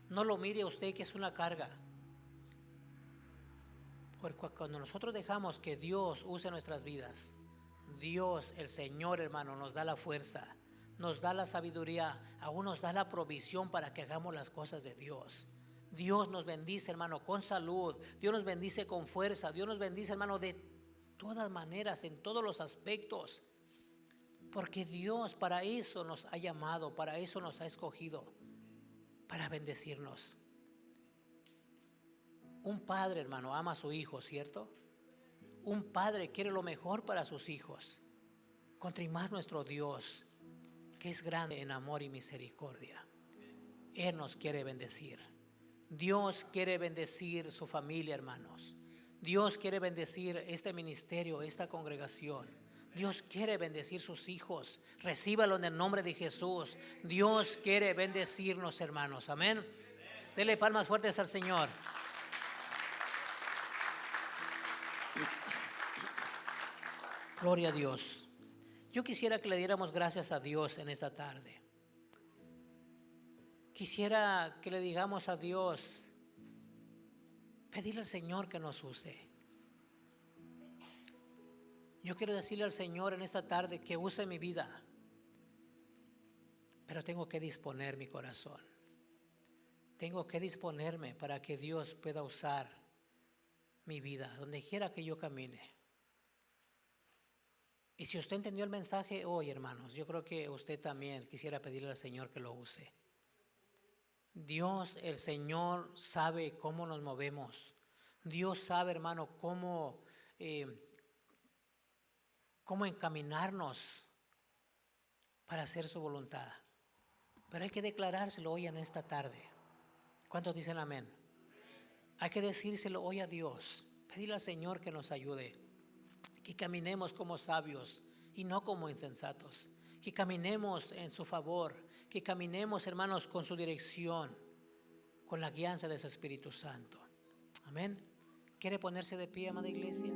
A: no lo mire usted que es una carga. Porque cuando nosotros dejamos que Dios use nuestras vidas, Dios, el Señor, hermano, nos da la fuerza, nos da la sabiduría, aún nos da la provisión para que hagamos las cosas de Dios. Dios nos bendice, hermano, con salud, Dios nos bendice con fuerza, Dios nos bendice, hermano, de todas maneras, en todos los aspectos. Porque Dios para eso nos ha llamado, para eso nos ha escogido, para bendecirnos. Un padre, hermano, ama a su hijo, ¿cierto? Un padre quiere lo mejor para sus hijos. Contra más nuestro Dios, que es grande en amor y misericordia. Él nos quiere bendecir. Dios quiere bendecir su familia, hermanos. Dios quiere bendecir este ministerio, esta congregación. Dios quiere bendecir sus hijos. Recíbalo en el nombre de Jesús. Dios quiere bendecirnos, hermanos. Amén. Dele palmas fuertes al Señor. Gloria a Dios. Yo quisiera que le diéramos gracias a Dios en esta tarde. Quisiera que le digamos a Dios, pedirle al Señor que nos use. Yo quiero decirle al Señor en esta tarde que use mi vida, pero tengo que disponer mi corazón. Tengo que disponerme para que Dios pueda usar mi vida, donde quiera que yo camine. Y si usted entendió el mensaje hoy, hermanos, yo creo que usted también quisiera pedirle al Señor que lo use. Dios, el Señor, sabe cómo nos movemos. Dios sabe, hermano, cómo encaminarnos para hacer su voluntad. Pero hay que declarárselo hoy en esta tarde. ¿Cuántos dicen amén? Hay que decírselo hoy a Dios. Pedirle al Señor que nos ayude. Que caminemos como sabios y no como insensatos. Que caminemos en su favor. Que caminemos, hermanos, con su dirección, con la guianza de su Espíritu Santo. Amén. ¿Quiere ponerse de pie, amada iglesia?